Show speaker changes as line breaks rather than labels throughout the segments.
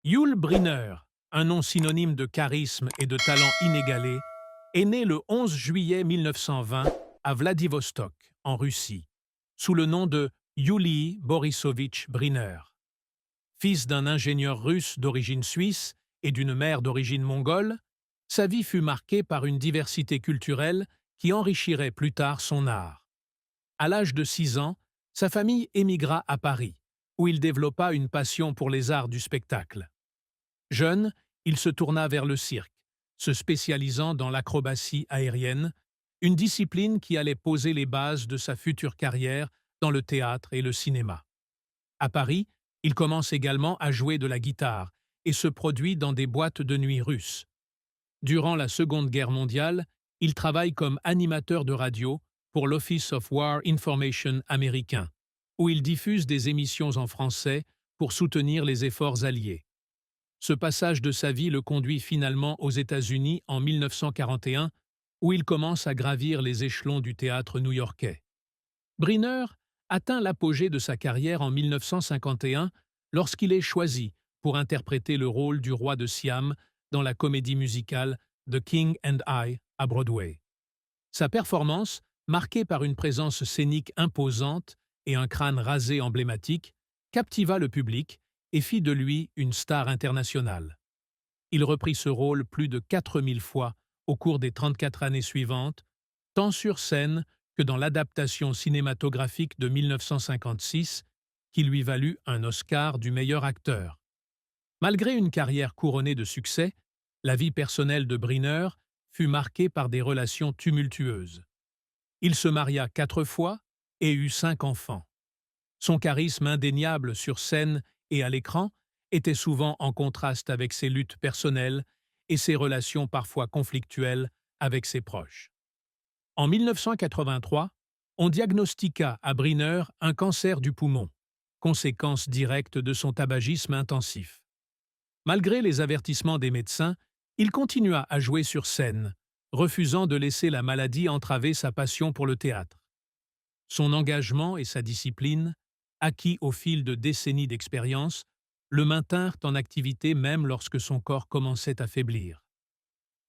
Yul Brynner, un nom synonyme de charisme et de talent inégalé, est né le 11 juillet 1920 à Vladivostok, en Russie, sous le nom de Yuli Borisovitch Brynner. Fils d'un ingénieur russe d'origine suisse et d'une mère d'origine mongole, sa vie fut marquée par une diversité culturelle qui enrichirait plus tard son art. À l'âge de 6 ans, sa famille émigra à Paris, où il développa une passion pour les arts du spectacle. Jeune, il se tourna vers le cirque, se spécialisant dans l'acrobatie aérienne, une discipline qui allait poser les bases de sa future carrière dans le théâtre et le cinéma. À Paris, il commence également à jouer de la guitare et se produit dans des boîtes de nuit russes. Durant la Seconde Guerre mondiale, il travaille comme animateur de radio pour l'Office of War Information américain, où il diffuse des émissions en français pour soutenir les efforts alliés. Ce passage de sa vie le conduit finalement aux États-Unis en 1941, où il commence à gravir les échelons du théâtre new-yorkais. Brynner atteint l'apogée de sa carrière en 1951 lorsqu'il est choisi pour interpréter le rôle du roi de Siam dans la comédie musicale The King and I à Broadway. Sa performance, marquée par une présence scénique imposante et un crâne rasé emblématique, captiva le public et fit de lui une star internationale. Il reprit ce rôle plus de 4000 fois au cours des 34 années suivantes, tant sur scène que dans l'adaptation cinématographique de 1956, qui lui valut un Oscar du meilleur acteur. Malgré une carrière couronnée de succès, la vie personnelle de Brynner fut marquée par des relations tumultueuses. Il se maria 4 fois et eut 5 enfants. Son charisme indéniable sur scène et à l'écran était souvent en contraste avec ses luttes personnelles et ses relations parfois conflictuelles avec ses proches. En 1983, on diagnostiqua à Brynner un cancer du poumon, conséquence directe de son tabagisme intensif. Malgré les avertissements des médecins, il continua à jouer sur scène, refusant de laisser la maladie entraver sa passion pour le théâtre. Son engagement et sa discipline, acquis au fil de décennies d'expérience, le maintinrent en activité même lorsque son corps commençait à faiblir.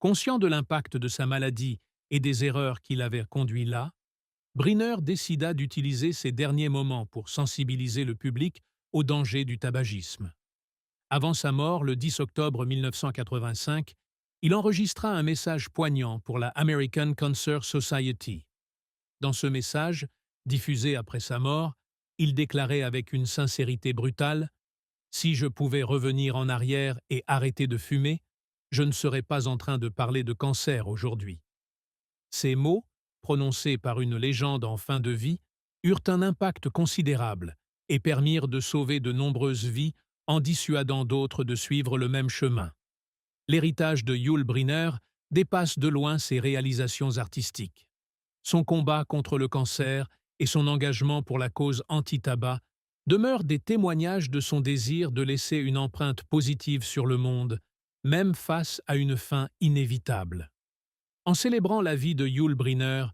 Conscient de l'impact de sa maladie et des erreurs qui l'avaient conduit là, Brynner décida d'utiliser ses derniers moments pour sensibiliser le public aux dangers du tabagisme. Avant sa mort, le 10 octobre 1985, il enregistra un message poignant pour la American Cancer Society. Dans ce message, diffusé après sa mort, il déclarait avec une sincérité brutale « Si je pouvais revenir en arrière et arrêter de fumer, je ne serais pas en train de parler de cancer aujourd'hui. » Ces mots, prononcés par une légende en fin de vie, eurent un impact considérable et permirent de sauver de nombreuses vies en dissuadant d'autres de suivre le même chemin. L'héritage de Yul Brynner dépasse de loin ses réalisations artistiques. Son combat contre le cancer et son engagement pour la cause anti-tabac demeurent des témoignages de son désir de laisser une empreinte positive sur le monde, même face à une fin inévitable. En célébrant la vie de Yul Brynner,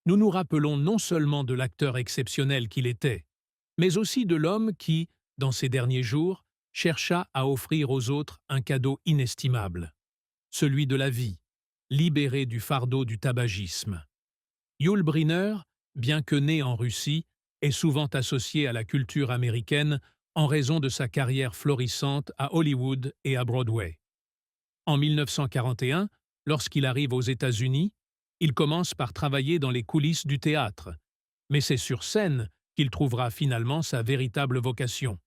nous nous rappelons non seulement de l'acteur exceptionnel qu'il était, mais aussi de l'homme qui, dans ses derniers jours, chercha à offrir aux autres un cadeau inestimable, celui de la vie, libéré du fardeau du tabagisme. Yul Brynner, bien que né en Russie, est souvent associé à la culture américaine en raison de sa carrière florissante à Hollywood et à Broadway. En 1941, lorsqu'il arrive aux États-Unis, il commence par travailler dans les coulisses du théâtre, mais c'est sur scène qu'il trouvera finalement sa véritable vocation.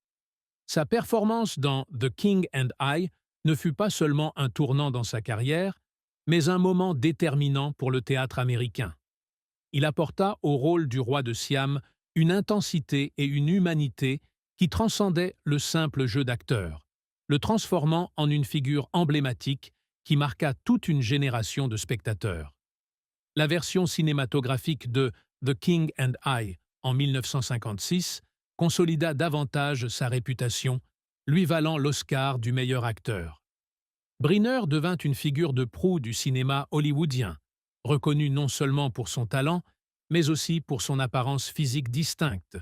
Sa performance dans The King and I ne fut pas seulement un tournant dans sa carrière, mais un moment déterminant pour le théâtre américain. Il apporta au rôle du roi de Siam une intensité et une humanité qui transcendaient le simple jeu d'acteur, le transformant en une figure emblématique qui marqua toute une génération de spectateurs. La version cinématographique de The King and I en 1956 consolida davantage sa réputation, lui valant l'Oscar du meilleur acteur. Brynner devint une figure de proue du cinéma hollywoodien, reconnu non seulement pour son talent, mais aussi pour son apparence physique distincte,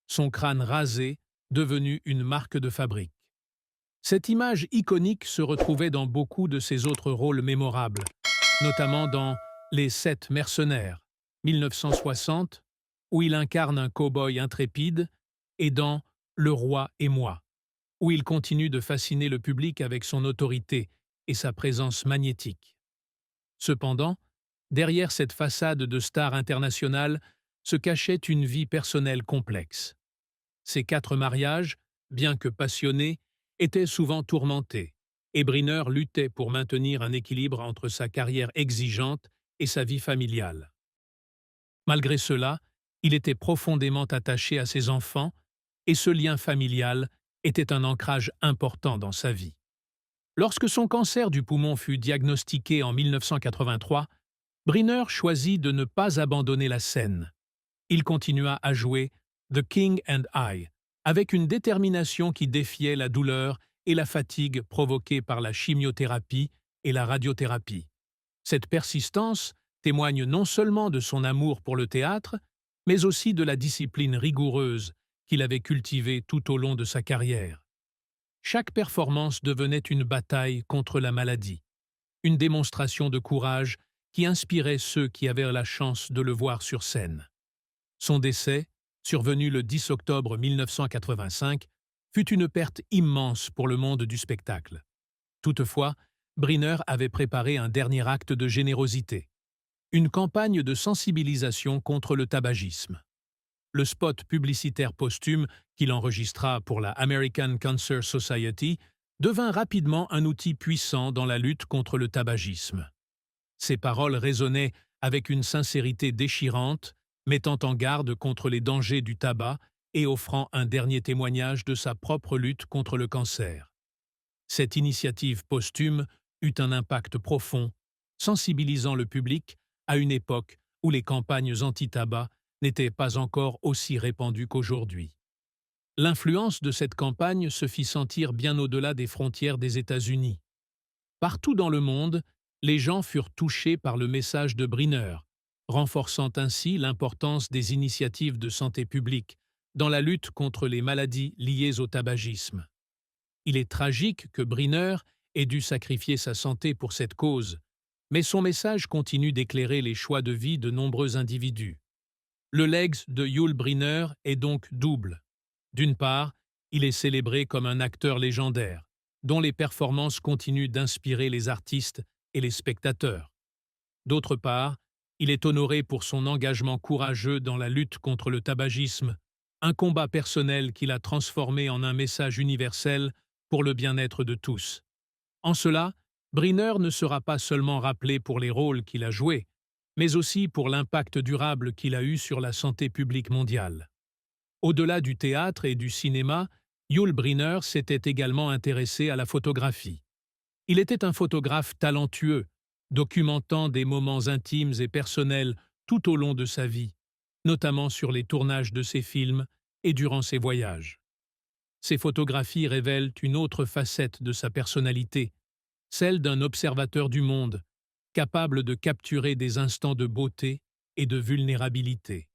son crâne rasé devenu une marque de fabrique. Cette image iconique se retrouvait dans beaucoup de ses autres rôles mémorables, notamment dans Les Sept mercenaires, 1960, où il incarne un cow-boy intrépide, et dans Le roi et moi, où il continue de fasciner le public avec son autorité et sa présence magnétique. Cependant, derrière cette façade de star internationale se cachait une vie personnelle complexe. Ses 4 mariages, bien que passionnés, étaient souvent tourmentés, et Briner luttait pour maintenir un équilibre entre sa carrière exigeante et sa vie familiale. Malgré cela, il était profondément attaché à ses enfants, et ce lien familial était un ancrage important dans sa vie. Lorsque son cancer du poumon fut diagnostiqué en 1983, Briner choisit de ne pas abandonner la scène. Il continua à jouer The King and I, avec une détermination qui défiait la douleur et la fatigue provoquées par la chimiothérapie et la radiothérapie. Cette persistance témoigne non seulement de son amour pour le théâtre, mais aussi de la discipline rigoureuse qu'il avait cultivée tout au long de sa carrière. Chaque performance devenait une bataille contre la maladie, une démonstration de courage qui inspirait ceux qui avaient la chance de le voir sur scène. Son décès, survenu le 10 octobre 1985, fut une perte immense pour le monde du spectacle. Toutefois, Briner avait préparé un dernier acte de générosité, une campagne de sensibilisation contre le tabagisme. Le spot publicitaire posthume qu'il enregistra pour la American Cancer Society devint rapidement un outil puissant dans la lutte contre le tabagisme. Ses paroles résonnaient avec une sincérité déchirante, mettant en garde contre les dangers du tabac et offrant un dernier témoignage de sa propre lutte contre le cancer. Cette initiative posthume eut un impact profond, sensibilisant le public à une époque où les campagnes anti-tabac n'étaient pas encore aussi répandues qu'aujourd'hui. L'influence de cette campagne se fit sentir bien au-delà des frontières des États-Unis. Partout dans le monde, les gens furent touchés par le message de Briner, renforçant ainsi l'importance des initiatives de santé publique dans la lutte contre les maladies liées au tabagisme. Il est tragique que Briner ait dû sacrifier sa santé pour cette cause, mais son message continue d'éclairer les choix de vie de nombreux individus. Le legs de Yul Brynner est donc double. D'une part, il est célébré comme un acteur légendaire, dont les performances continuent d'inspirer les artistes et les spectateurs. D'autre part, il est honoré pour son engagement courageux dans la lutte contre le tabagisme, un combat personnel qu'il a transformé en un message universel pour le bien-être de tous. En cela, Briner ne sera pas seulement rappelé pour les rôles qu'il a joués, mais aussi pour l'impact durable qu'il a eu sur la santé publique mondiale. Au-delà du théâtre et du cinéma, Yul Brynner s'était également intéressé à la photographie. Il était un photographe talentueux, documentant des moments intimes et personnels tout au long de sa vie, notamment sur les tournages de ses films et durant ses voyages. Ces photographies révèlent une autre facette de sa personnalité, celle d'un observateur du monde, capable de capturer des instants de beauté et de vulnérabilité.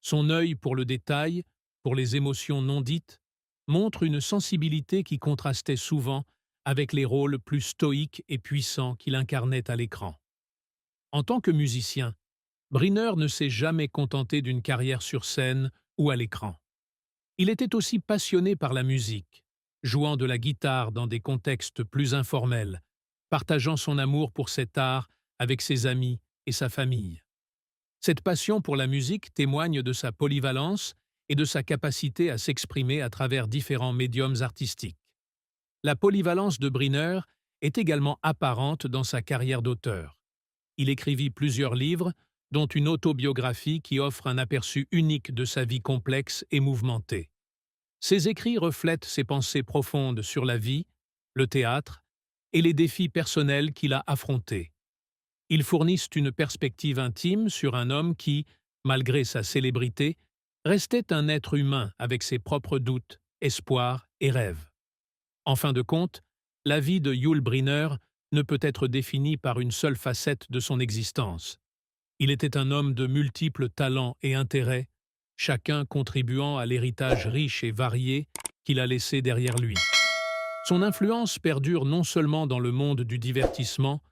Son œil pour le détail, pour les émotions non dites, montre une sensibilité qui contrastait souvent avec les rôles plus stoïques et puissants qu'il incarnait à l'écran. En tant que musicien, Brynner ne s'est jamais contenté d'une carrière sur scène ou à l'écran. Il était aussi passionné par la musique, jouant de la guitare dans des contextes plus informels, partageant son amour pour cet art avec ses amis et sa famille. Cette passion pour la musique témoigne de sa polyvalence et de sa capacité à s'exprimer à travers différents médiums artistiques. La polyvalence de Brynner est également apparente dans sa carrière d'auteur. Il écrivit plusieurs livres, dont une autobiographie qui offre un aperçu unique de sa vie complexe et mouvementée. Ses écrits reflètent ses pensées profondes sur la vie, le théâtre et les défis personnels qu'il a affrontés. Ils fournissent une perspective intime sur un homme qui, malgré sa célébrité, restait un être humain avec ses propres doutes, espoirs et rêves. En fin de compte, la vie de Yul Brynner ne peut être définie par une seule facette de son existence. Il était un homme de multiples talents et intérêts, chacun contribuant à l'héritage riche et varié qu'il a laissé derrière lui. Son influence perdure non seulement dans le monde du divertissement,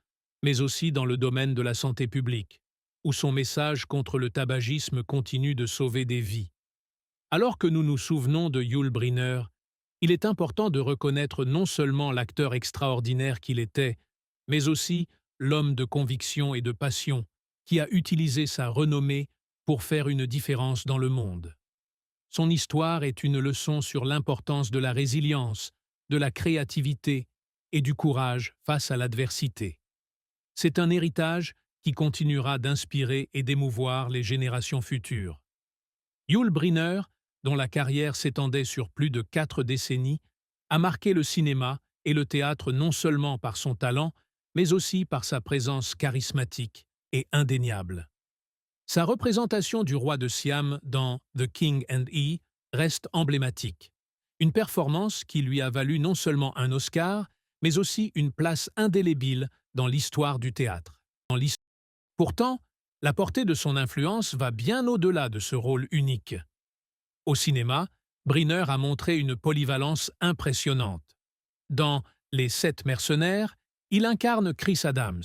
mais aussi dans le domaine de la santé publique, où son message contre le tabagisme continue de sauver des vies. Alors que nous nous souvenons de Yul Brynner, il est important de reconnaître non seulement l'acteur extraordinaire qu'il était, mais aussi l'homme de conviction et de passion qui a utilisé sa renommée pour faire une différence dans le monde. Son histoire est une leçon sur l'importance de la résilience, de la créativité et du courage face à l'adversité. C'est un héritage qui continuera d'inspirer et d'émouvoir les générations futures. Yul Brynner, dont la carrière s'étendait sur plus de 4 décennies, a marqué le cinéma et le théâtre non seulement par son talent, mais aussi par sa présence charismatique et indéniable. Sa représentation du roi de Siam dans The King and He reste emblématique, une performance qui lui a valu non seulement un Oscar, mais aussi une place indélébile dans l'histoire du théâtre. Pourtant, la portée de son influence va bien au-delà de ce rôle unique. Au cinéma, Brynner a montré une polyvalence impressionnante. Dans Les Sept mercenaires, il incarne Chris Adams,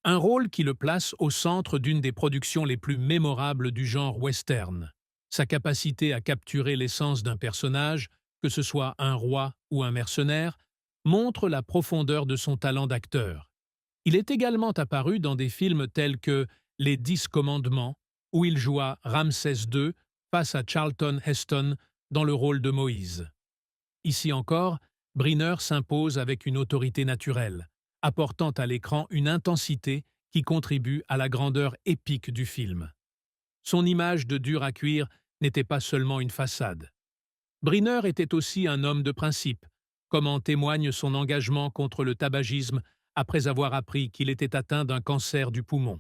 un rôle qui le place au centre d'une des productions les plus mémorables du genre western. Sa capacité à capturer l'essence d'un personnage, que ce soit un roi ou un mercenaire, montre la profondeur de son talent d'acteur. Il est également apparu dans des films tels que Les 10 commandements, où il joua Ramsès II face à Charlton Heston dans le rôle de Moïse. Ici encore, Brynner s'impose avec une autorité naturelle, apportant à l'écran une intensité qui contribue à la grandeur épique du film. Son image de dur à cuire n'était pas seulement une façade. Brynner était aussi un homme de principe, comme en témoigne son engagement contre le tabagisme après avoir appris qu'il était atteint d'un cancer du poumon.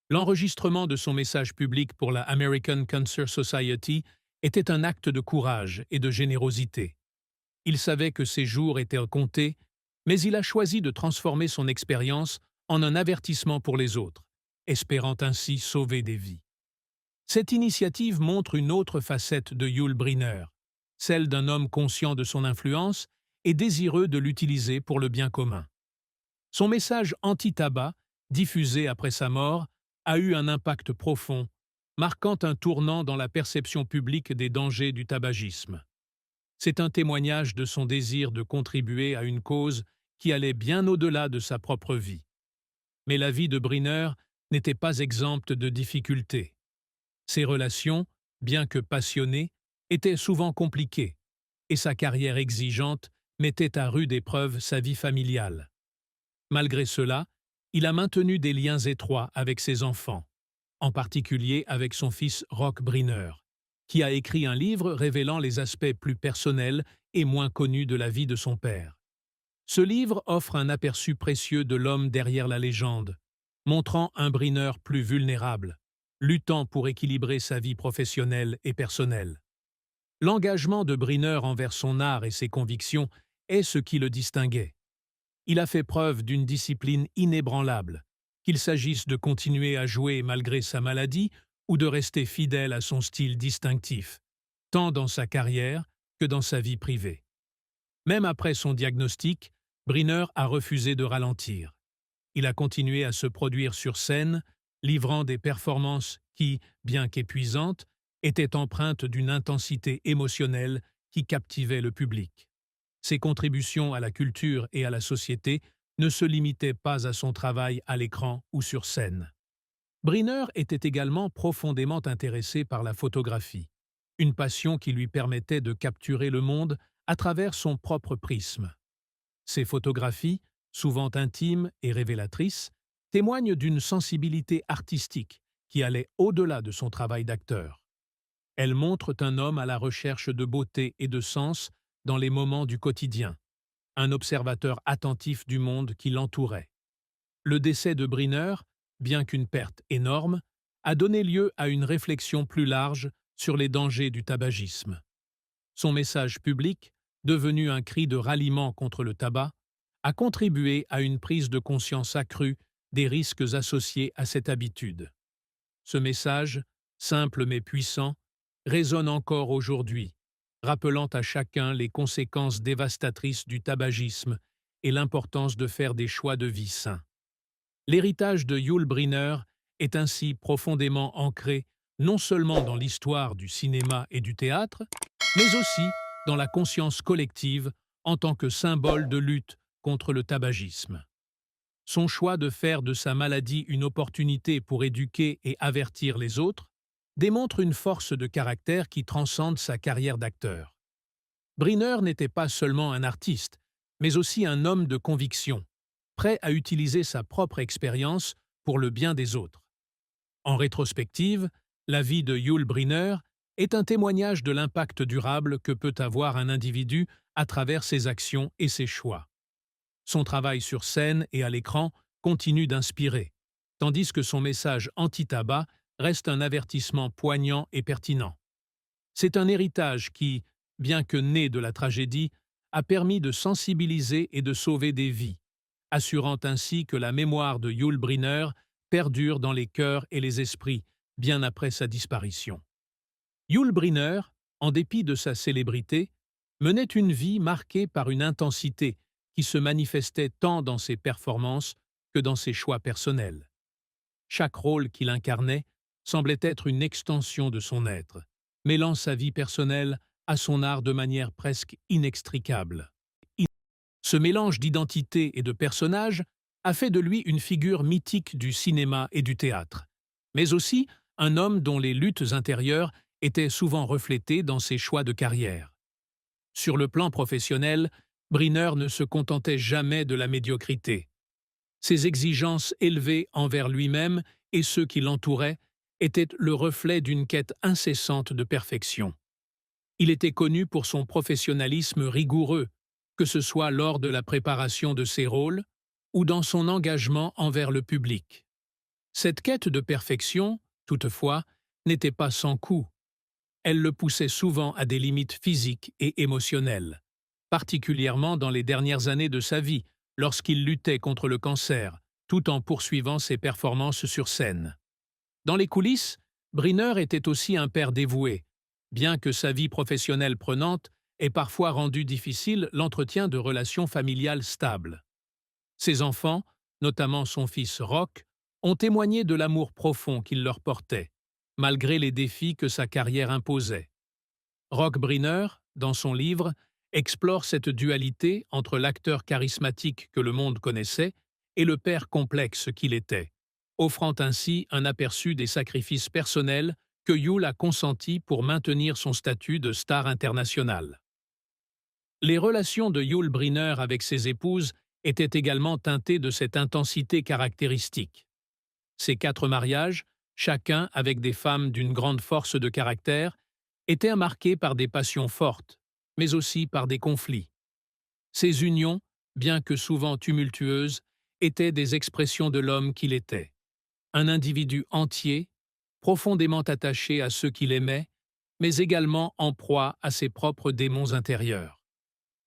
L'enregistrement de son message public pour la American Cancer Society était un acte de courage et de générosité. Il savait que ses jours étaient comptés, mais il a choisi de transformer son expérience en un avertissement pour les autres, espérant ainsi sauver des vies. Cette initiative montre une autre facette de Yul Brynner, celle d'un homme conscient de son influence et désireux de l'utiliser pour le bien commun. Son message anti-tabac, diffusé après sa mort, a eu un impact profond, marquant un tournant dans la perception publique des dangers du tabagisme. C'est un témoignage de son désir de contribuer à une cause qui allait bien au-delà de sa propre vie. Mais la vie de Brynner n'était pas exempte de difficultés. Ses relations, bien que passionnées, étaient souvent compliquées, et sa carrière exigeante mettait à rude épreuve sa vie familiale. Malgré cela, il a maintenu des liens étroits avec ses enfants, en particulier avec son fils Roch Brynner, qui a écrit un livre révélant les aspects plus personnels et moins connus de la vie de son père. Ce livre offre un aperçu précieux de l'homme derrière la légende, montrant un Brynner plus vulnérable, luttant pour équilibrer sa vie professionnelle et personnelle. L'engagement de Brynner envers son art et ses convictions est ce qui le distinguait. Il a fait preuve d'une discipline inébranlable, qu'il s'agisse de continuer à jouer malgré sa maladie ou de rester fidèle à son style distinctif, tant dans sa carrière que dans sa vie privée. Même après son diagnostic, Brynner a refusé de ralentir. Il a continué à se produire sur scène, livrant des performances qui, bien qu'épuisantes, étaient empreintes d'une intensité émotionnelle qui captivait le public. Ses contributions à la culture et à la société ne se limitaient pas à son travail à l'écran ou sur scène. Brynner était également profondément intéressé par la photographie, une passion qui lui permettait de capturer le monde à travers son propre prisme. Ses photographies, souvent intimes et révélatrices, témoignent d'une sensibilité artistique qui allait au-delà de son travail d'acteur. Elles montrent un homme à la recherche de beauté et de sens dans les moments du quotidien, un observateur attentif du monde qui l'entourait. Le décès de Brynner, bien qu'une perte énorme, a donné lieu à une réflexion plus large sur les dangers du tabagisme. Son message public, devenu un cri de ralliement contre le tabac, a contribué à une prise de conscience accrue des risques associés à cette habitude. Ce message, simple mais puissant, résonne encore aujourd'hui, rappelant à chacun les conséquences dévastatrices du tabagisme et l'importance de faire des choix de vie sains. L'héritage de Yul Brynner est ainsi profondément ancré non seulement dans l'histoire du cinéma et du théâtre, mais aussi dans la conscience collective en tant que symbole de lutte contre le tabagisme. Son choix de faire de sa maladie une opportunité pour éduquer et avertir les autres démontre une force de caractère qui transcende sa carrière d'acteur. Brynner n'était pas seulement un artiste, mais aussi un homme de conviction, prêt à utiliser sa propre expérience pour le bien des autres. En rétrospective, la vie de Yul Brynner est un témoignage de l'impact durable que peut avoir un individu à travers ses actions et ses choix. Son travail sur scène et à l'écran continue d'inspirer, tandis que son message anti-tabac reste un avertissement poignant et pertinent. C'est un héritage qui, bien que né de la tragédie, a permis de sensibiliser et de sauver des vies, assurant ainsi que la mémoire de Yul Brynner perdure dans les cœurs et les esprits bien après sa disparition. Yul Brynner, en dépit de sa célébrité, menait une vie marquée par une intensité qui se manifestait tant dans ses performances que dans ses choix personnels. Chaque rôle qu'il incarnait semblait être une extension de son être, mêlant sa vie personnelle à son art de manière presque inextricable. Ce mélange d'identité et de personnage a fait de lui une figure mythique du cinéma et du théâtre, mais aussi un homme dont les luttes intérieures étaient souvent reflétées dans ses choix de carrière. Sur le plan professionnel, Brynner ne se contentait jamais de la médiocrité. Ses exigences élevées envers lui-même et ceux qui l'entouraient étaient le reflet d'une quête incessante de perfection. Il était connu pour son professionnalisme rigoureux, que ce soit lors de la préparation de ses rôles ou dans son engagement envers le public. Cette quête de perfection, toutefois, n'était pas sans coût. Elle le poussait souvent à des limites physiques et émotionnelles, particulièrement dans les dernières années de sa vie, lorsqu'il luttait contre le cancer, tout en poursuivant ses performances sur scène. Dans les coulisses, Brynner était aussi un père dévoué, bien que sa vie professionnelle prenante ait parfois rendu difficile l'entretien de relations familiales stables. Ses enfants, notamment son fils Rock, ont témoigné de l'amour profond qu'il leur portait, malgré les défis que sa carrière imposait. Rock Brynner, dans son livre, explore cette dualité entre l'acteur charismatique que le monde connaissait et le père complexe qu'il était, offrant ainsi un aperçu des sacrifices personnels que Yul a consentis pour maintenir son statut de star internationale. Les relations de Yul Brynner avec ses épouses étaient également teintées de cette intensité caractéristique. Ses 4 mariages, chacun avec des femmes d'une grande force de caractère, étaient marqués par des passions fortes, mais aussi par des conflits. Ces unions, bien que souvent tumultueuses, étaient des expressions de l'homme qu'il était. Un individu entier, profondément attaché à ceux qu'il aimait, mais également en proie à ses propres démons intérieurs.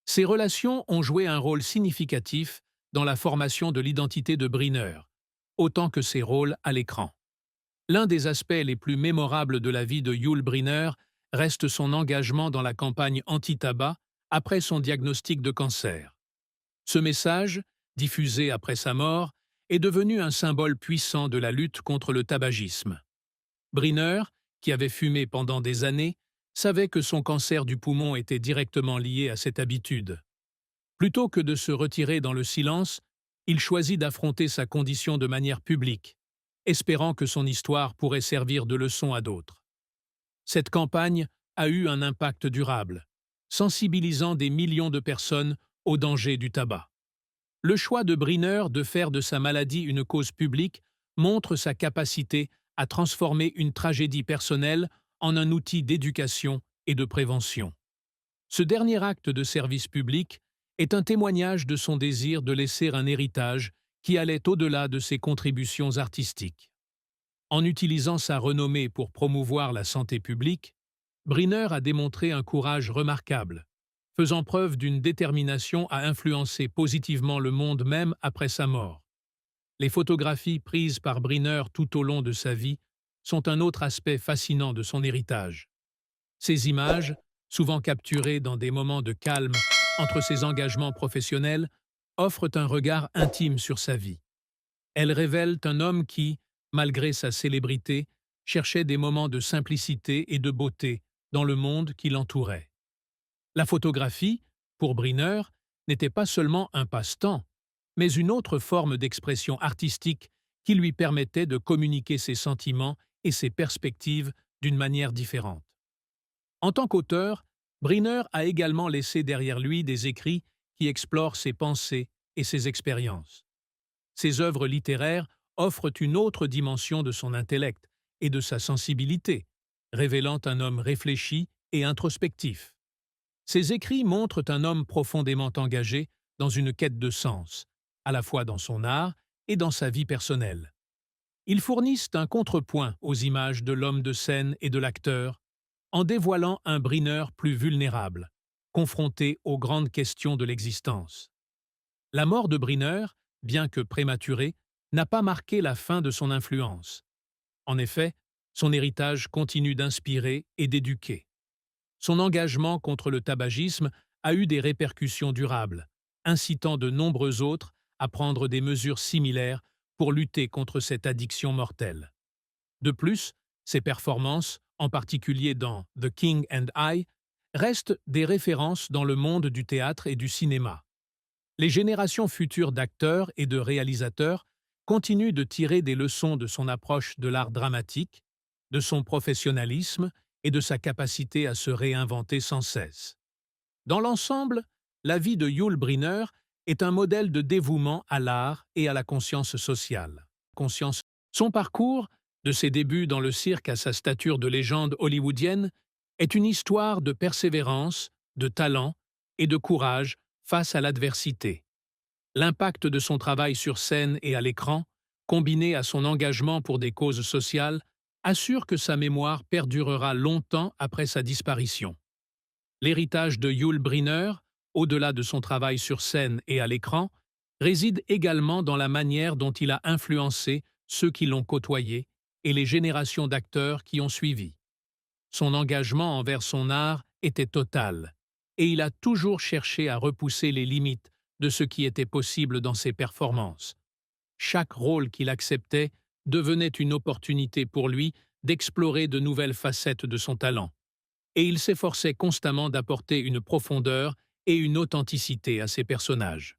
Ces relations ont joué un rôle significatif dans la formation de l'identité de Brynner, autant que ses rôles à l'écran. L'un des aspects les plus mémorables de la vie de Yul Brynner reste son engagement dans la campagne anti-tabac après son diagnostic de cancer. Ce message, diffusé après sa mort, est devenu un symbole puissant de la lutte contre le tabagisme. Brynner, qui avait fumé pendant des années, savait que son cancer du poumon était directement lié à cette habitude. Plutôt que de se retirer dans le silence, il choisit d'affronter sa condition de manière publique, espérant que son histoire pourrait servir de leçon à d'autres. Cette campagne a eu un impact durable, sensibilisant des millions de personnes au danger du tabac. Le choix de Brynner de faire de sa maladie une cause publique montre sa capacité à transformer une tragédie personnelle en un outil d'éducation et de prévention. Ce dernier acte de service public est un témoignage de son désir de laisser un héritage qui allait au-delà de ses contributions artistiques. En utilisant sa renommée pour promouvoir la santé publique, Brynner a démontré un courage remarquable, faisant preuve d'une détermination à influencer positivement le monde même après sa mort. Les photographies prises par Brynner tout au long de sa vie sont un autre aspect fascinant de son héritage. Ces images, souvent capturées dans des moments de calme entre ses engagements professionnels, offrent un regard intime sur sa vie. Elles révèlent un homme qui, malgré sa célébrité, cherchait des moments de simplicité et de beauté dans le monde qui l'entourait. La photographie, pour Briner, n'était pas seulement un passe-temps, mais une autre forme d'expression artistique qui lui permettait de communiquer ses sentiments et ses perspectives d'une manière différente. En tant qu'auteur, Briner a également laissé derrière lui des écrits qui explorent ses pensées et ses expériences. Ses œuvres littéraires offrent une autre dimension de son intellect et de sa sensibilité, révélant un homme réfléchi et introspectif. Ses écrits montrent un homme profondément engagé dans une quête de sens, à la fois dans son art et dans sa vie personnelle. Ils fournissent un contrepoint aux images de l'homme de scène et de l'acteur, en dévoilant un Briner plus vulnérable, confronté aux grandes questions de l'existence. La mort de Briner, bien que prématurée, n'a pas marqué la fin de son influence. En effet, son héritage continue d'inspirer et d'éduquer. Son engagement contre le tabagisme a eu des répercussions durables, incitant de nombreux autres à prendre des mesures similaires pour lutter contre cette addiction mortelle. De plus, ses performances, en particulier dans The King and I, restent des références dans le monde du théâtre et du cinéma. Les générations futures d'acteurs et de réalisateurs continuent de tirer des leçons de son approche de l'art dramatique, de son professionnalisme et de sa capacité à se réinventer sans cesse. Dans l'ensemble, la vie de Yul Brynner est un modèle de dévouement à l'art et à la conscience sociale. Son parcours, de ses débuts dans le cirque à sa stature de légende hollywoodienne, est une histoire de persévérance, de talent et de courage face à l'adversité. L'impact de son travail sur scène et à l'écran, combiné à son engagement pour des causes sociales, assure que sa mémoire perdurera longtemps après sa disparition. L'héritage de Yul Brynner, au-delà de son travail sur scène et à l'écran, réside également dans la manière dont il a influencé ceux qui l'ont côtoyé et les générations d'acteurs qui ont suivi. Son engagement envers son art était total, et il a toujours cherché à repousser les limites de ce qui était possible dans ses performances. Chaque rôle qu'il acceptait devenait une opportunité pour lui d'explorer de nouvelles facettes de son talent, et il s'efforçait constamment d'apporter une profondeur et une authenticité à ses personnages.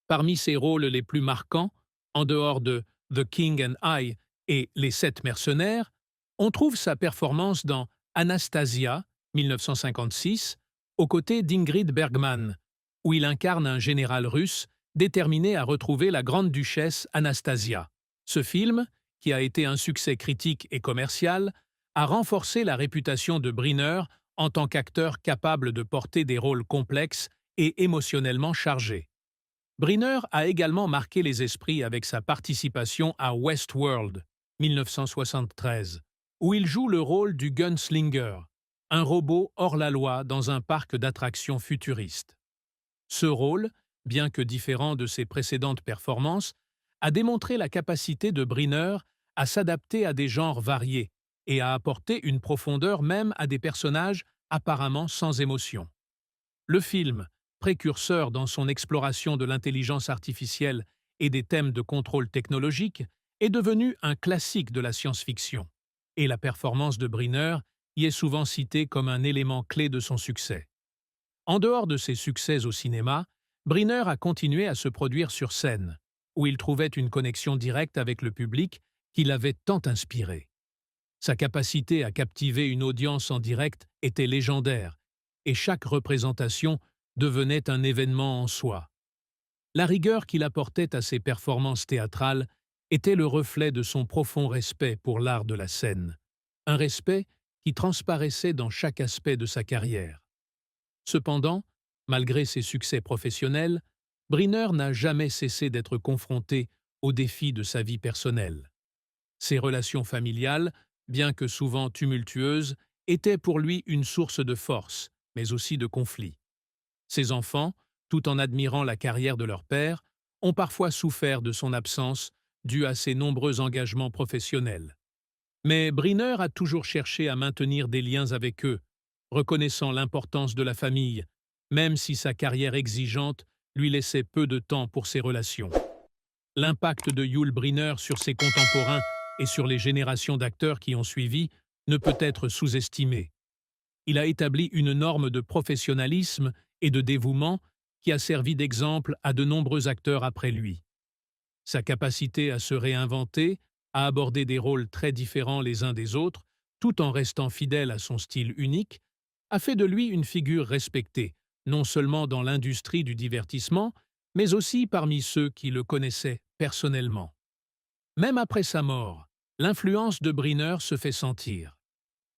Parmi ses rôles les plus marquants, en dehors de The King and I et Les Sept Mercenaires, on trouve sa performance dans Anastasia, 1956, aux côtés d'Ingrid Bergman, où il incarne un général russe déterminé à retrouver la grande duchesse Anastasia. Ce film, qui a été un succès critique et commercial, a renforcé la réputation de Brynner en tant qu'acteur capable de porter des rôles complexes et émotionnellement chargés. Brynner a également marqué les esprits avec sa participation à Westworld, 1973, où il joue le rôle du Gunslinger, un robot hors la loi dans un parc d'attractions futuriste. Ce rôle, bien que différent de ses précédentes performances, a démontré la capacité de Brynner à s'adapter à des genres variés et à apporter une profondeur même à des personnages apparemment sans émotion. Le film, précurseur dans son exploration de l'intelligence artificielle et des thèmes de contrôle technologique, est devenu un classique de la science-fiction, et la performance de Brynner y est souvent citée comme un élément clé de son succès. En dehors de ses succès au cinéma, Brynner a continué à se produire sur scène, où il trouvait une connexion directe avec le public qui l'avait tant inspiré. Sa capacité à captiver une audience en direct était légendaire, et chaque représentation devenait un événement en soi. La rigueur qu'il apportait à ses performances théâtrales était le reflet de son profond respect pour l'art de la scène, un respect qui transparaissait dans chaque aspect de sa carrière. Cependant, malgré ses succès professionnels, Brynner n'a jamais cessé d'être confronté aux défis de sa vie personnelle. Ses relations familiales, bien que souvent tumultueuses, étaient pour lui une source de force, mais aussi de conflits. Ses enfants, tout en admirant la carrière de leur père, ont parfois souffert de son absence due à ses nombreux engagements professionnels. Mais Brynner a toujours cherché à maintenir des liens avec eux, reconnaissant l'importance de la famille, même si sa carrière exigeante lui laissait peu de temps pour ses relations. L'impact de Yul Brynner sur ses contemporains et sur les générations d'acteurs qui ont suivi ne peut être sous-estimé. Il a établi une norme de professionnalisme et de dévouement qui a servi d'exemple à de nombreux acteurs après lui. Sa capacité à se réinventer, à aborder des rôles très différents les uns des autres, tout en restant fidèle à son style unique, a fait de lui une figure respectée, non seulement dans l'industrie du divertissement, mais aussi parmi ceux qui le connaissaient personnellement. Même après sa mort, l'influence de Brynner se fait sentir.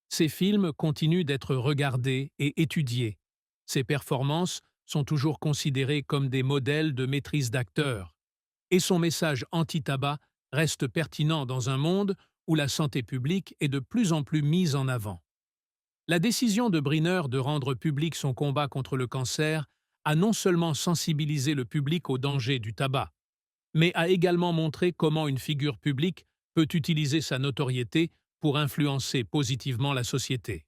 Ses films continuent d'être regardés et étudiés. Ses performances sont toujours considérées comme des modèles de maîtrise d'acteur. Et son message anti-tabac reste pertinent dans un monde où la santé publique est de plus en plus mise en avant. La décision de Brynner de rendre public son combat contre le cancer a non seulement sensibilisé le public aux dangers du tabac, mais a également montré comment une figure publique peut utiliser sa notoriété pour influencer positivement la société.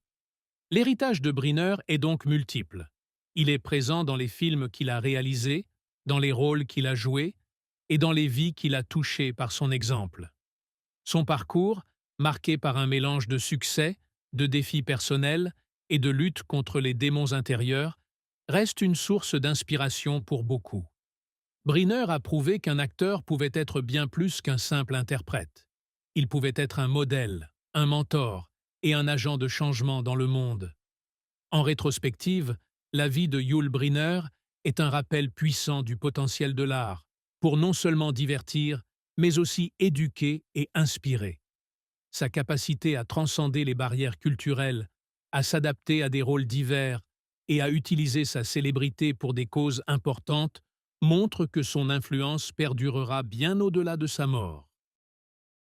L'héritage de Brynner est donc multiple. Il est présent dans les films qu'il a réalisés, dans les rôles qu'il a joués et dans les vies qu'il a touchées par son exemple. Son parcours, marqué par un mélange de succès, de défis personnels et de lutte contre les démons intérieurs, reste une source d'inspiration pour beaucoup. Brynner a prouvé qu'un acteur pouvait être bien plus qu'un simple interprète. Il pouvait être un modèle, un mentor et un agent de changement dans le monde. En rétrospective, la vie de Yul Brynner est un rappel puissant du potentiel de l'art, pour non seulement divertir, mais aussi éduquer et inspirer. Sa capacité à transcender les barrières culturelles, à s'adapter à des rôles divers et à utiliser sa célébrité pour des causes importantes montre que son influence perdurera bien au-delà de sa mort.